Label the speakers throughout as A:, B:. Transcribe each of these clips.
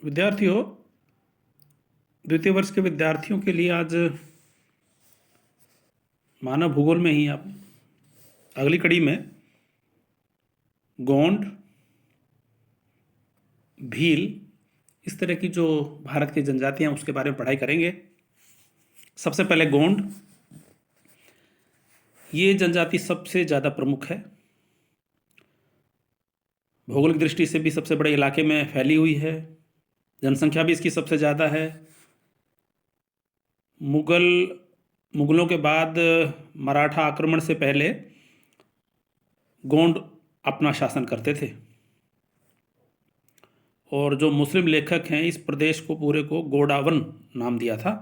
A: विद्यार्थियों, द्वितीय वर्ष के विद्यार्थियों के लिए आज मानव भूगोल में ही आप अगली कड़ी में गोंड, भील, इस तरह की जो भारत की जनजातियां उसके बारे में पढ़ाई करेंगे। सबसे पहले गोंड। ये जनजाति सबसे ज़्यादा प्रमुख है, भौगोलिक दृष्टि से भी सबसे बड़े इलाके में फैली हुई है, जनसंख्या भी इसकी सबसे ज़्यादा है। मुगलों के बाद मराठा आक्रमण से पहले गोंड अपना शासन करते थे और जो मुस्लिम लेखक हैं इस प्रदेश को पूरे को गोंडावन नाम दिया था।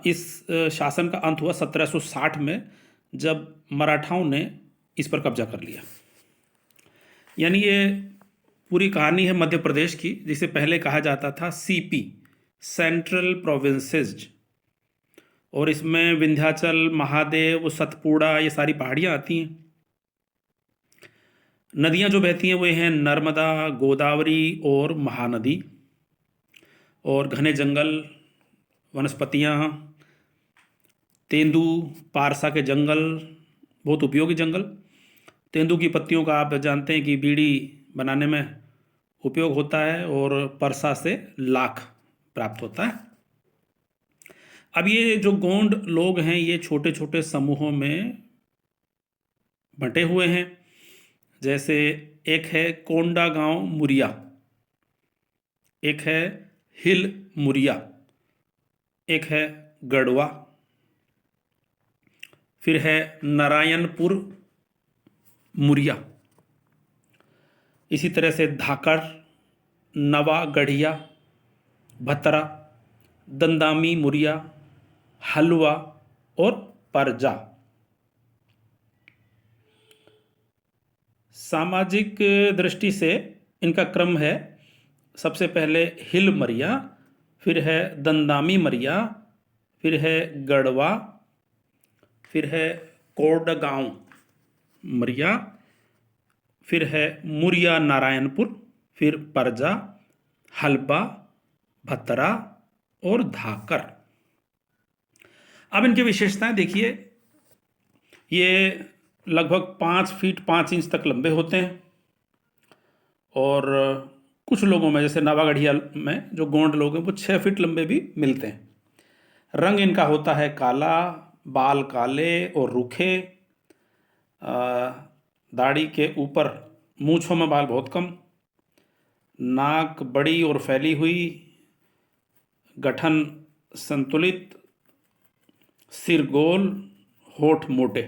A: इस शासन का अंत हुआ 1760 में, जब मराठाओं ने इस पर कब्जा कर लिया। यानी ये पूरी कहानी है मध्य प्रदेश की, जिसे पहले कहा जाता था सीपी, सेंट्रल प्रोविंसेस, और इसमें विंध्याचल, महादेव, सतपुड़ा, ये सारी पहाड़ियाँ आती हैं। नदियाँ जो बहती हैं वे हैं नर्मदा, गोदावरी और महानदी। और घने जंगल, वनस्पतियाँ, तेंदू, पारसा के जंगल, बहुत उपयोगी जंगल। तेंदू की पत्तियों का आप जानते हैं कि बीड़ी बनाने में उपयोग होता है और परसा से लाख प्राप्त होता है। अब ये जो गोंड लोग हैं ये छोटे छोटे समूहों में बंटे हुए हैं। जैसे एक है कोंडा गांव मुरिया, एक है हिल मुरिया, एक है गढ़वा, फिर है नारायणपुर मुरिया, इसी तरह से धाकर, नवा गढ़िया, भतरा, दंदामी मुरिया, हलवा और परजा। सामाजिक दृष्टि से इनका क्रम है, सबसे पहले हिल मरिया, फिर है दंदामी मरिया, फिर है गढ़वा, फिर है कोडगांव मरिया, फिर है मुरिया नारायणपुर, फिर परजा, हलबा, भतरा और धाकर। अब इनकी विशेषताएं देखिए। ये लगभग 5 फीट 5 इंच तक लंबे होते हैं और कुछ लोगों में, जैसे नवागढ़िया में जो गोंड लोग हैं वो 6 फीट लंबे भी मिलते हैं। रंग इनका होता है काला, बाल काले और रूखे, दाढ़ी के ऊपर, मूंछों में बाल बहुत कम, नाक बड़ी और फैली हुई, गठन संतुलित, सिर गोल, होठ मोटे।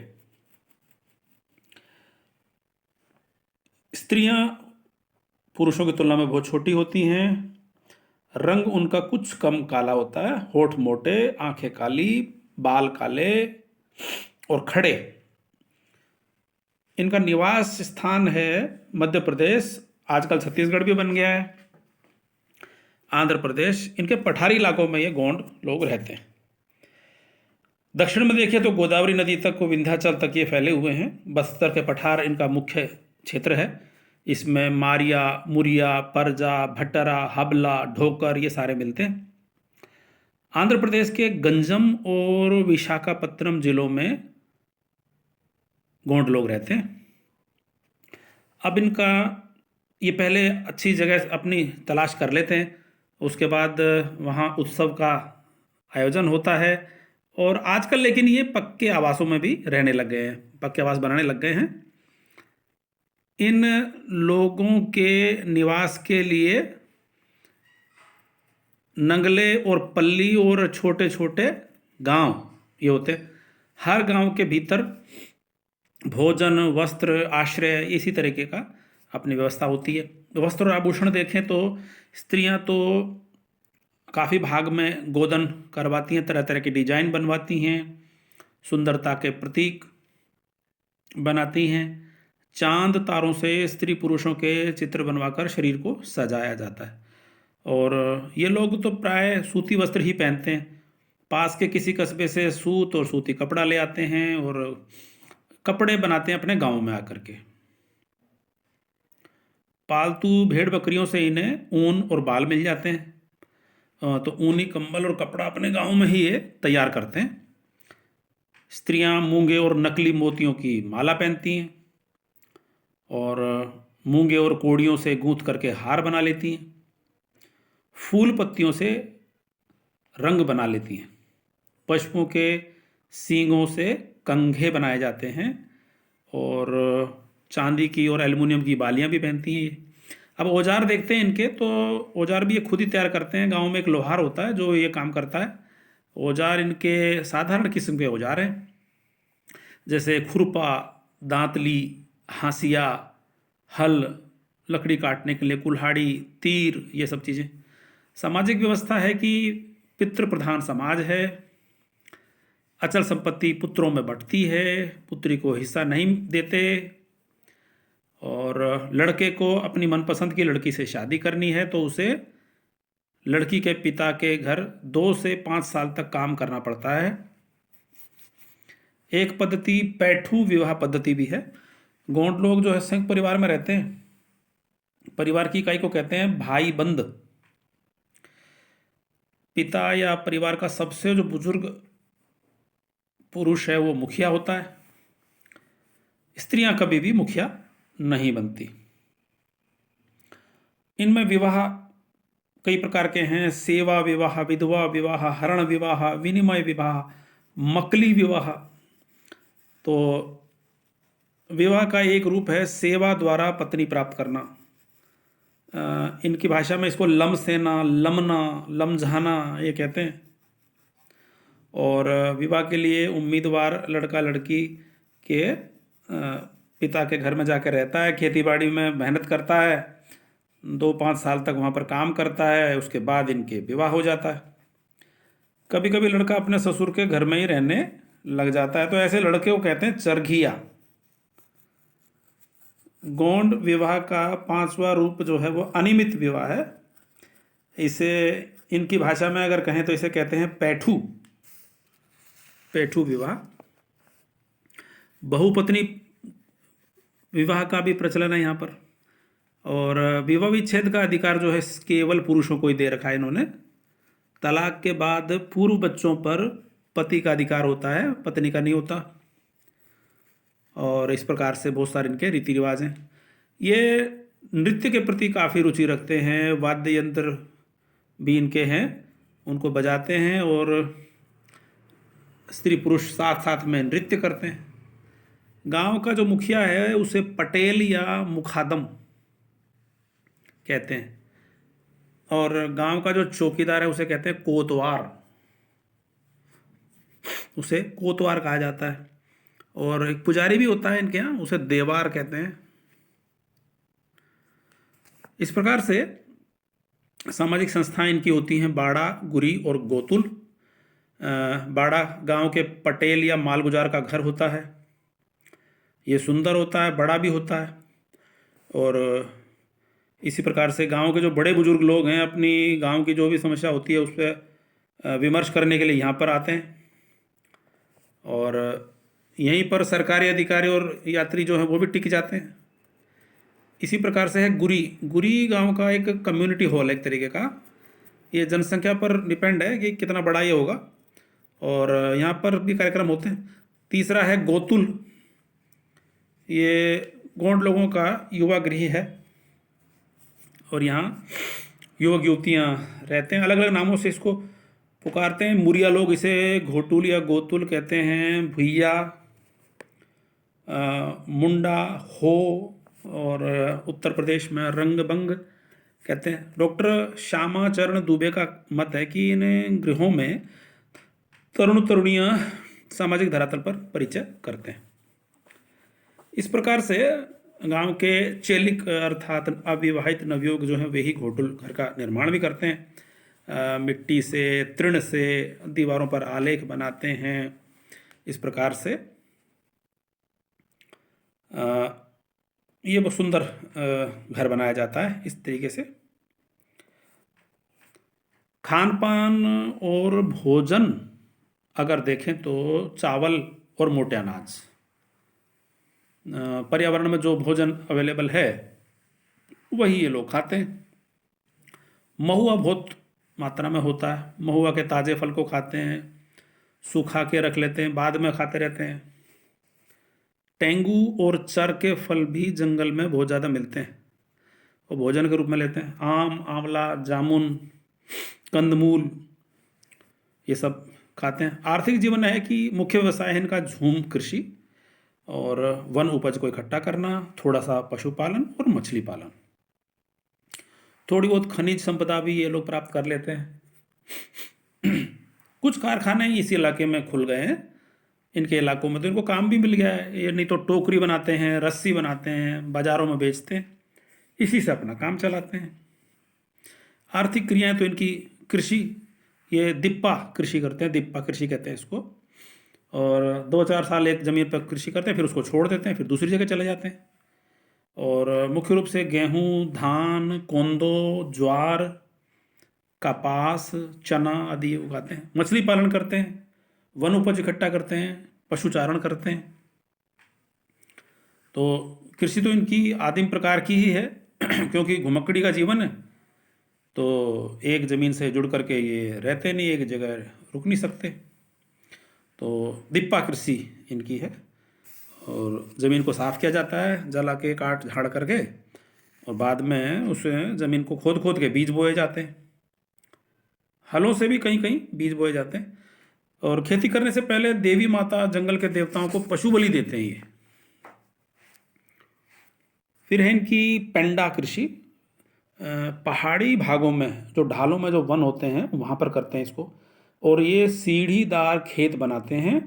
A: स्त्रियां पुरुषों की तुलना में बहुत छोटी होती हैं। रंग उनका कुछ कम काला होता है, होठ मोटे, आंखें काली, बाल काले और खड़े। इनका निवास स्थान है मध्य प्रदेश, आजकल छत्तीसगढ़ भी बन गया है, आंध्र प्रदेश। इनके पठारी इलाकों में ये गोंड लोग रहते हैं। दक्षिण में देखिए तो गोदावरी नदी तक, विंध्याचल तक ये फैले हुए हैं। बस्तर के पठार इनका मुख्य क्षेत्र है। इसमें मारिया, मुरिया, परजा, भट्टरा, हबला, ढोकर ये सारे मिलते हैं। आंध्र प्रदेश के गंजम और विशाखापत्तनम जिलों में गोंड लोग रहते हैं। अब इनका ये पहले अच्छी जगह अपनी तलाश कर लेते हैं, उसके बाद वहाँ उत्सव का आयोजन होता है। और आजकल लेकिन ये पक्के आवासों में भी रहने लग गए हैं, पक्के आवास बनाने लग गए हैं। इन लोगों के निवास के लिए नंगले और पल्ली और छोटे छोटे गांव ये होते हैं। हर गांव के भीतर भोजन, वस्त्र, आश्रय, इसी तरीके का अपनी व्यवस्था होती है। वस्त्र और आभूषण देखें तो स्त्रियां तो काफ़ी भाग में गोदन करवाती हैं, तरह तरह की डिजाइन बनवाती हैं, सुंदरता के प्रतीक बनाती हैं। चांद तारों से स्त्री पुरुषों के चित्र बनवाकर शरीर को सजाया जाता है। और ये लोग तो प्राय सूती वस्त्र ही पहनते हैं। पास के किसी कस्बे से सूत और सूती कपड़ा ले आते हैं और कपड़े बनाते हैं अपने गांव में आकर के। पालतू भेड़ बकरियों से इन्हें ऊन और बाल मिल जाते हैं। तो ऊनी कंबल और कपड़ा अपने गांव में ही ये तैयार करते हैं। स्त्रियां मूंगे और नकली मोतियों की माला पहनती हैं और मूंगे और कोड़ियों से गूंथ करके हार बना लेती हैं। फूल पत्तियों से रंग बना लेती हैं। पशुओं के सींगों से कंघे बनाए जाते हैं और चांदी की और एल्युमिनियम की बालियां भी पहनती हैं ये। अब औजार देखते हैं इनके, तो औजार भी ये खुद ही तैयार करते हैं। गांव में एक लोहार होता है जो ये काम करता है। औजार इनके साधारण किस्म के औजार हैं, जैसे खुरपा, दांतली, हांसिया, हल, लकड़ी काटने के लिए कुल्हाड़ी, तीर, ये सब चीज़ें। सामाजिक व्यवस्था है कि पितृ प्रधान समाज है। अचल संपत्ति पुत्रों में बंटती है, पुत्री को हिस्सा नहीं देते। और लड़के को अपनी मनपसंद की लड़की से शादी करनी है तो उसे लड़की के पिता के घर 2 से 5 साल तक काम करना पड़ता है। एक पद्धति पैठू विवाह पद्धति भी है। गोंड लोग जो है संयुक्त परिवार में रहते हैं। परिवार की इकाई को कहते हैं भाई बंद। पिता या परिवार का सबसे जो बुजुर्ग पुरुष है वो मुखिया होता है। स्त्रियां कभी भी मुखिया नहीं बनती। इनमें विवाह कई प्रकार के हैं। सेवा विवाह, विधवा विवाह, हरण विवाह, विनिमय विवाह, मकली विवाह। तो विवाह का एक रूप है सेवा द्वारा पत्नी प्राप्त करना। इनकी भाषा में इसको लम सेना, लमना, लमझाना ये कहते हैं। और विवाह के लिए उम्मीदवार लड़का लड़की के पिता के घर में जाकर रहता है, खेती बाड़ी में मेहनत करता है, 2-5 साल तक वहाँ पर काम करता है, उसके बाद इनके विवाह हो जाता है। कभी कभी लड़का अपने ससुर के घर में ही रहने लग जाता है, तो ऐसे लड़के को कहते हैं चरघिया। गोंड विवाह का 5वां रूप जो है वो अनियमित विवाह है। इसे इनकी भाषा में अगर कहें तो इसे कहते हैं पैठू, पैठू विवाह। बहुपत्नी विवाह का भी प्रचलन है यहाँ पर। और विवाह विच्छेद का अधिकार जो है केवल पुरुषों को ही दे रखा है इन्होंने। तलाक के बाद पूर्व बच्चों पर पति का अधिकार होता है, पत्नी का नहीं होता। और इस प्रकार से बहुत सारे इनके रीति रिवाज हैं। ये नृत्य के प्रति काफ़ी रुचि रखते हैं। वाद्य यंत्र भी इनके हैं, उनको बजाते हैं और स्त्री पुरुष साथ साथ में नृत्य करते हैं। गांव का जो मुखिया है उसे पटेल या मुखादम कहते हैं। और गांव का जो चौकीदार है उसे कहते हैं कोतवार, उसे कोतवार कहा जाता है। और एक पुजारी भी होता है इनके यहाँ, उसे देवार कहते हैं। इस प्रकार से सामाजिक संस्थाएं इनकी होती हैं बाड़ा, गुरी और गोतुल। बाड़ा गांव के पटेल या मालगुजार का घर होता है। ये सुंदर होता है, बड़ा भी होता है। और इसी प्रकार से गांव के जो बड़े बुजुर्ग लोग हैं अपनी गांव की जो भी समस्या होती है उस पर विमर्श करने के लिए यहाँ पर आते हैं। और यहीं पर सरकारी अधिकारी और यात्री जो हैं वो भी टिक जाते हैं। इसी प्रकार से है गुरी। गुरी गांव का एक कम्युनिटी हॉल है एक तरीके का। ये जनसंख्या पर डिपेंड है कि कितना बड़ा ये होगा, और यहाँ पर भी कार्यक्रम होते हैं। तीसरा है गोतुल। ये गोंड लोगों का युवा गृह है और यहाँ युवक युवतियाँ रहते हैं। अलग अलग नामों से इसको पुकारते हैं। मुरिया लोग इसे घोटुल या गोतुल कहते हैं। भुइया, मुंडा, हो, और उत्तर प्रदेश में रंगबंग कहते हैं। डॉक्टर श्यामा चरण दुबे का मत है कि इन गृहों में तरुण तरुणियाँ सामाजिक धरातल पर परिचय करते हैं। इस प्रकार से गांव के चेलिक अर्थात अविवाहित नवयुवक जो हैं वे ही घोटुल घर का निर्माण भी करते हैं। मिट्टी से, तृण से दीवारों पर आलेख बनाते हैं। इस प्रकार से ये बहुत सुंदर घर बनाया जाता है। इस तरीके से खान पान और भोजन अगर देखें तो चावल और मोटे अनाज, पर्यावरण में जो भोजन अवेलेबल है वही ये लोग खाते हैं। महुआ बहुत मात्रा में होता है, महुआ के ताज़े फल को खाते हैं, सुखा के रख लेते हैं, बाद में खाते रहते हैं। टेंगू और चर के फल भी जंगल में बहुत ज़्यादा मिलते हैं, वो भोजन के रूप में लेते हैं। आम, आंवला, जामुन, कंदमूल, ये सब खाते हैं। आर्थिक जीवन है कि मुख्य व्यवसाय है इनका झूम कृषि और वन उपज को इकट्ठा करना, थोड़ा सा पशुपालन और मछली पालन। थोड़ी बहुत खनिज संपदा भी ये लोग प्राप्त कर लेते हैं। कुछ कारखाने इस इलाके में खुल गए हैं, इनके इलाकों में, तो इनको काम भी मिल गया है। ये नहीं तो टोकरी बनाते हैं, रस्सी बनाते हैं, बाजारों में बेचते हैं, इसी से अपना काम चलाते हैं। आर्थिक क्रियाएं तो इनकी कृषि, ये दिप्पा कृषि करते हैं, दिप्पा कृषि कहते हैं इसको। और 2-4 साल एक ज़मीन पर कृषि करते हैं, फिर उसको छोड़ देते हैं, फिर दूसरी जगह चले जाते हैं। और मुख्य रूप से गेहूँ, धान, कोंदो, ज्वार, कपास, चना आदि उगाते हैं। मछली पालन करते हैं, वन उपज इकट्ठा करते हैं, पशुचारण करते हैं। तो कृषि तो इनकी आदिम प्रकार की ही है क्योंकि घुमक्कड़ी का जीवन है, तो एक ज़मीन से जुड़ करके ये रहते नहीं, एक जगह रुक नहीं सकते। तो दिप्पा कृषि इनकी है। और ज़मीन को साफ़ किया जाता है, जला के, काट झाड़ करके, और बाद में उस ज़मीन को खोद खोद के बीज बोए जाते हैं। हलों से भी कहीं कहीं बीज बोए जाते हैं। और खेती करने से पहले देवी माता, जंगल के देवताओं को पशु बलि देते हैं ये। फिर है इनकी पेंडा कृषि। पहाड़ी भागों में, जो ढालों में जो वन होते हैं वहाँ पर करते हैं इसको। और ये सीढ़ीदार खेत बनाते हैं,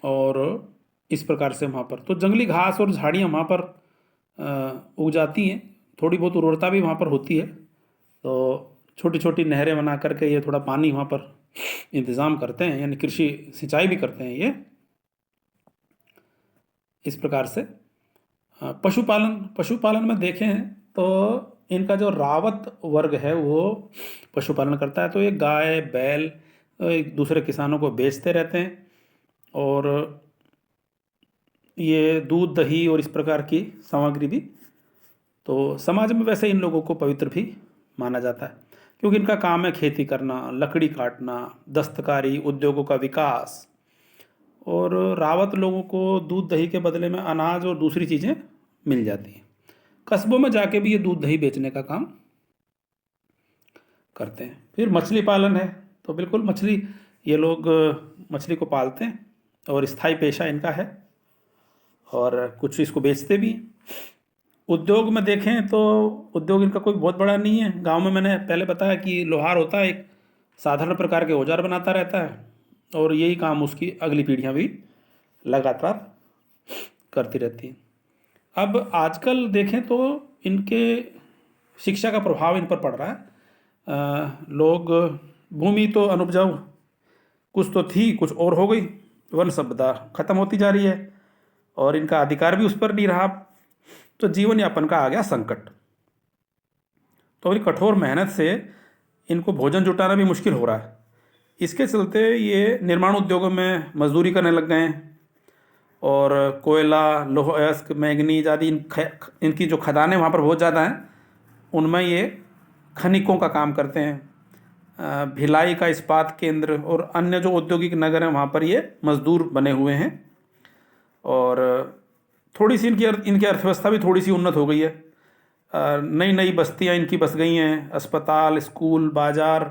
A: और इस प्रकार से वहाँ पर तो जंगली घास और झाड़ियाँ वहाँ पर उग जाती हैं। थोड़ी बहुत उर्वरता भी वहाँ पर होती है, तो छोटी छोटी नहरें बना करके ये थोड़ा पानी वहाँ पर इंतज़ाम करते हैं, यानी कृषि सिंचाई भी करते हैं ये। इस प्रकार से पशुपालन, पशुपालन में देखें तो इनका जो रावत वर्ग है वो पशुपालन करता है। तो ये गाय, बैल एक दूसरे किसानों को बेचते रहते हैं, और ये दूध, दही और इस प्रकार की सामग्री भी, तो समाज में वैसे इन लोगों को पवित्र भी माना जाता है, क्योंकि इनका काम है खेती करना, लकड़ी काटना, दस्तकारी, उद्योगों का विकास। और रावत लोगों को दूध दही के बदले में अनाज और दूसरी चीज़ें मिल जाती हैं। कस्बों में जाके भी ये दूध दही बेचने का काम करते हैं। फिर मछली पालन है, तो बिल्कुल मछली, ये लोग मछली को पालते हैं और स्थायी पेशा इनका है, और कुछ इसको बेचते भी। उद्योग में देखें तो उद्योग इनका कोई बहुत बड़ा नहीं है। गांव में मैंने पहले बताया कि लोहार होता है, एक साधारण प्रकार के औजार बनाता रहता है, और यही काम उसकी अगली पीढ़ियां भी लगातार करती रहती हैं। अब आजकल देखें तो इनके शिक्षा का प्रभाव इन पर पड़ रहा है। लोग, भूमि तो अनुपजाऊ कुछ तो थी, कुछ और हो गई, वन संपदा खत्म होती जा रही है, और इनका अधिकार भी उस पर नहीं रहा। तो जीवन यापन का आ गया संकट। तो अपनी कठोर मेहनत से इनको भोजन जुटाना भी मुश्किल हो रहा है। इसके चलते ये निर्माण उद्योगों में मजदूरी करने लग गए हैं, और कोयला, लौह अयस्क, मैंगनीज आदि इनकी जो खदानें वहाँ पर बहुत ज़्यादा हैं, उनमें ये खनिकों का काम करते हैं। भिलाई का इस्पात केंद्र और अन्य जो औद्योगिक नगर हैं वहाँ पर ये मजदूर बने हुए हैं। और थोड़ी सी इनकी अर्थव्यवस्था भी थोड़ी सी उन्नत हो गई है। नई नई बस्तियाँ इनकी बस गई हैं, अस्पताल, स्कूल, बाजार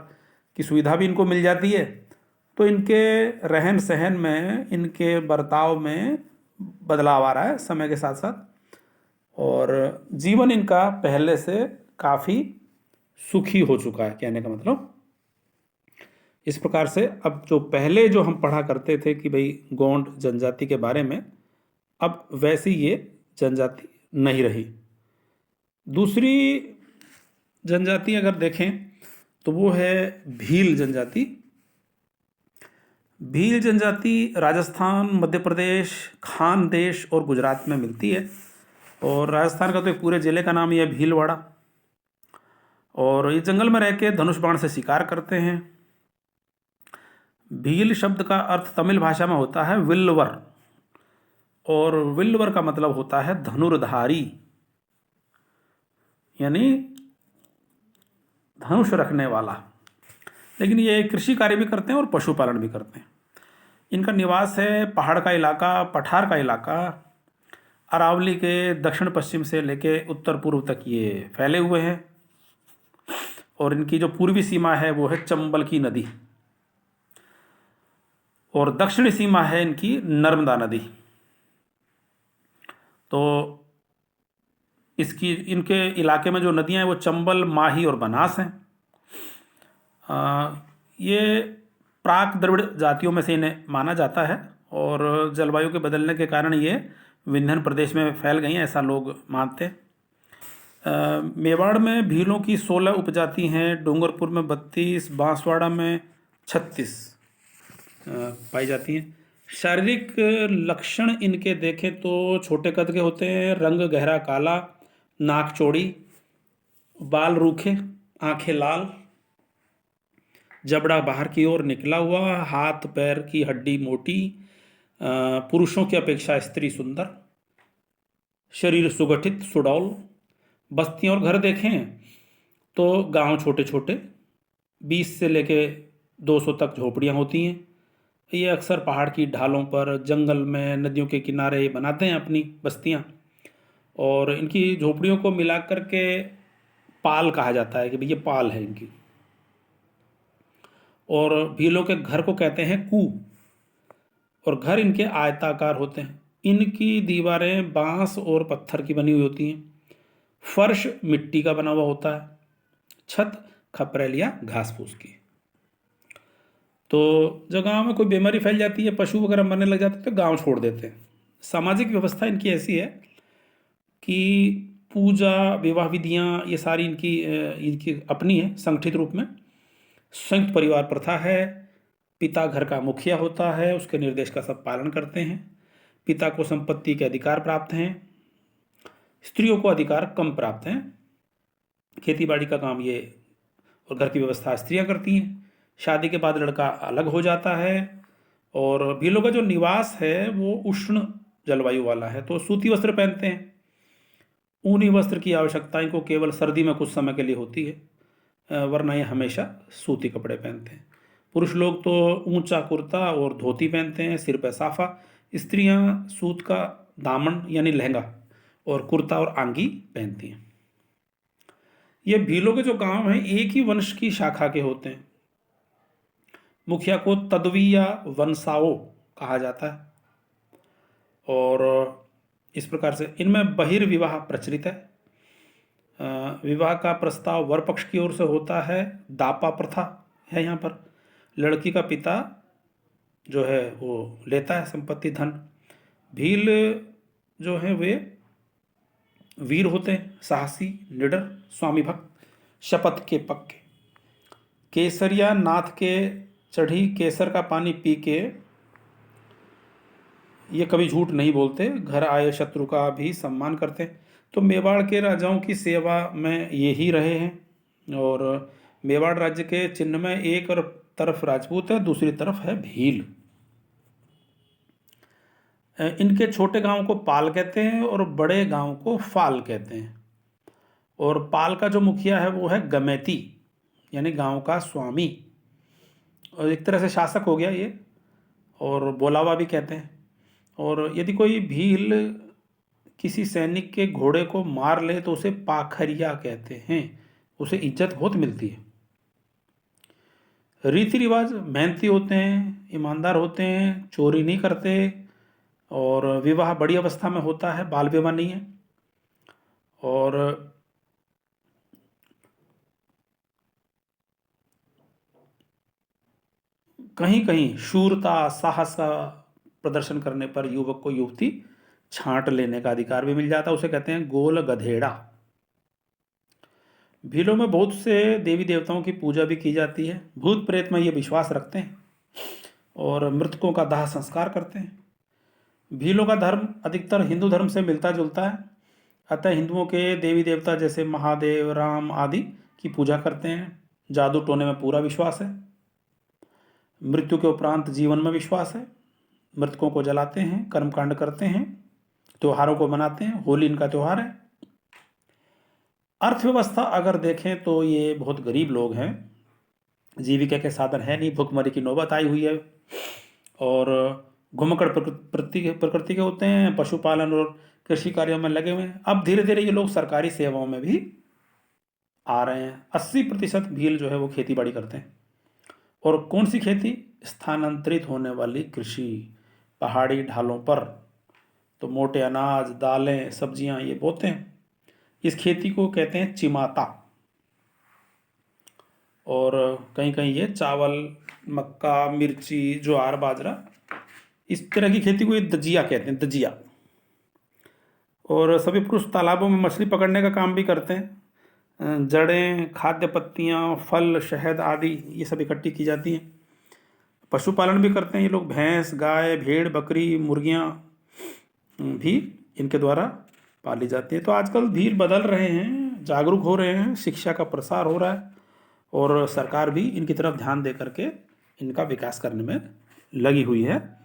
A: की सुविधा भी इनको मिल जाती है। तो इनके रहन सहन में, इनके बर्ताव में बदलाव आ रहा है समय के साथ साथ, और जीवन इनका पहले से काफ़ी सुखी हो चुका है, कहने का मतलब। इस प्रकार से अब जो पहले जो हम पढ़ा करते थे कि भाई गोंड जनजाति के बारे में, अब वैसी ये जनजाति नहीं रही। दूसरी जनजाति अगर देखें तो वो है भील जनजाति। भील जनजाति राजस्थान, मध्य प्रदेश, खानदेश और गुजरात में मिलती है। और राजस्थान का तो एक पूरे ज़िले का नाम ही है भीलवाड़ा। और ये जंगल में रह के धनुष बाण से शिकार करते हैं। भील शब्द का अर्थ तमिल भाषा में होता है विल्वर, और विल्वर का मतलब होता है धनुर्धारी। यानी धनुष रखने वाला। लेकिन ये कृषि कार्य भी करते हैं और पशुपालन भी करते हैं। इनका निवास है पहाड़ का इलाका, पठार का इलाका, अरावली के दक्षिण पश्चिम से लेके उत्तर पूर्व तक ये फैले हुए हैं। और इनकी जो पूर्वी सीमा है वो है चंबल की नदी, और दक्षिणी सीमा है इनकी नर्मदा नदी। तो इसकी इनके इलाके में जो नदियां हैं वो चंबल, माही और बनास हैं। ये प्राक द्रविड़ जातियों में से इन्हें माना जाता है, और जलवायु के बदलने के कारण ये विंध्य प्रदेश में फैल गई हैं, ऐसा लोग मानते हैं। मेवाड़ में भीलों की 16 उपजाति हैं, डूंगरपुर में 32, बांसवाड़ा में 36 पाई जाती हैं। शारीरिक लक्षण इनके देखें तो छोटे कद के होते हैं, रंग गहरा काला, नाक चौड़ी, बाल रूखे, आंखें लाल, जबड़ा बाहर की ओर निकला हुआ, हाथ पैर की हड्डी मोटी, पुरुषों की अपेक्षा स्त्री सुंदर, शरीर सुगठित सुडौल। बस्तियां और घर देखें तो गांव छोटे छोटे, 20 से लेके 200 तक झोपड़ियां होती हैं। ये अक्सर पहाड़ की ढालों पर, जंगल में, नदियों के किनारे बनाते हैं अपनी बस्तियां। और इनकी झोपड़ियों को मिलाकर के पाल कहा जाता है कि भाई ये पाल है इनकी। और भीलों के घर को कहते हैं कू, और घर इनके आयताकार होते हैं। इनकी दीवारें बांस और पत्थर की बनी हुई होती हैं, फर्श मिट्टी का बना हुआ होता है, छत खपरेल या घास फूस की। तो जब गांव में कोई बीमारी फैल जाती है, पशु वगैरह मरने लग जाते हैं, तो गांव छोड़ देते हैं। सामाजिक व्यवस्था इनकी ऐसी है कि पूजा, विवाह विधियां, ये सारी इनकी अपनी है, संगठित रूप में। संयुक्त परिवार प्रथा है, पिता घर का मुखिया होता है, उसके निर्देश का सब पालन करते हैं। पिता को संपत्ति के अधिकार प्राप्त हैं, स्त्रियों को अधिकार कम प्राप्त हैं। खेती बाड़ी का काम ये और घर की व्यवस्था स्त्रियां करती हैं। शादी के बाद लड़का अलग हो जाता है। और भीलों का जो निवास है वो उष्ण जलवायु वाला है, तो सूती वस्त्र पहनते हैं। ऊनी वस्त्र की आवश्यकता इनको केवल सर्दी में कुछ समय के लिए होती है, वरना ये हमेशा सूती कपड़े पहनते हैं। पुरुष लोग तो ऊंचा कुर्ता और धोती पहनते हैं, सिर पर साफा। स्त्रियां सूत का दामन यानी लहंगा और कुर्ता और आंगी पहनती हैं। ये भीलों के जो गांव हैं एक ही वंश की शाखा के होते हैं। मुखिया को तदवी या वंशाओ कहा जाता है। और इस प्रकार से इनमें बहिर्विवाह प्रचलित है। विवाह का प्रस्ताव वर पक्ष की ओर से होता है। दापा प्रथा है यहाँ पर। लड़की का पिता जो है वो लेता है संपत्ति, धन। भील जो है वे वीर होते हैं, साहसी, निडर, स्वामी भक्त, शपथ के पक्के। केसरिया नाथ के चढ़ी केसर का पानी पी के ये कभी झूठ नहीं बोलते, घर आए शत्रु का भी सम्मान करते हैं। तो मेवाड़ के राजाओं की सेवा में ये ही रहे हैं। और मेवाड़ राज्य के चिन्ह में एक और तरफ राजपूत है, दूसरी तरफ है भील। इनके छोटे गांव को पाल कहते हैं और बड़े गांव को फाल कहते हैं। और पाल का जो मुखिया है वो है गमैती, यानी गांव का स्वामी, और एक तरह से शासक हो गया ये। और बोलावा भी कहते हैं। और यदि कोई भील किसी सैनिक के घोड़े को मार ले तो उसे पाखरिया कहते हैं, उसे इज्जत बहुत मिलती है। रीति रिवाज मेहनती होते हैं, ईमानदार होते हैं, चोरी नहीं करते। और विवाह बड़ी अवस्था में होता है, बाल विवाह नहीं है। और कहीं कहीं शूरता, साहस का प्रदर्शन करने पर युवक को युवती छांट लेने का अधिकार भी मिल जाता है, उसे कहते हैं गोल गधेड़ा। भीलों में बहुत से देवी देवताओं की पूजा भी की जाती है। भूत प्रेत में ये विश्वास रखते हैं और मृतकों का दाह संस्कार करते हैं। भीलों का धर्म अधिकतर हिंदू धर्म से मिलता जुलता है, अतः हिंदुओं के देवी देवता जैसे महादेव, राम आदि की पूजा करते हैं। जादू टोने में पूरा विश्वास है। मृत्यु के उपरांत जीवन में विश्वास है। मृतकों को जलाते हैं, कर्मकांड करते हैं, त्योहारों को मनाते हैं। होली इनका त्योहार है। अर्थव्यवस्था अगर देखें तो ये बहुत गरीब लोग हैं, जीविका के साधन है नहीं, भुखमरी की नौबत आई हुई है, और घुमक्कड़ प्रकृति के होते हैं, पशुपालन और कृषि कार्यों में लगे हुए हैं। अब धीरे धीरे ये लोग सरकारी सेवाओं में भी आ रहे हैं। 80% भील जो है वो खेती बाड़ी करते हैं। और कौन सी खेती? स्थानांतरित होने वाली कृषि, पहाड़ी ढालों पर तो मोटे अनाज, दालें, सब्जियां ये बोते हैं। इस खेती को कहते हैं चिमाता। और कहीं कहीं ये चावल, मक्का, मिर्ची, ज्वार, बाजरा, इस तरह की खेती को ये दजिया कहते हैं, दजिया। और सभी पुरुष तालाबों में मछली पकड़ने का काम भी करते हैं। जड़ें, खाद्य पत्तियाँ, फल, शहद आदि ये सब इकट्ठी की जाती हैं। पशुपालन भी करते हैं ये लोग, भैंस, गाय, भेड़, बकरी, मुर्गियाँ भी इनके द्वारा पाली जाती है। तो आजकल धीर बदल रहे हैं, जागरूक हो रहे हैं, शिक्षा का प्रसार हो रहा है, और सरकार भी इनकी तरफ ध्यान दे करके इनका विकास करने में लगी हुई है।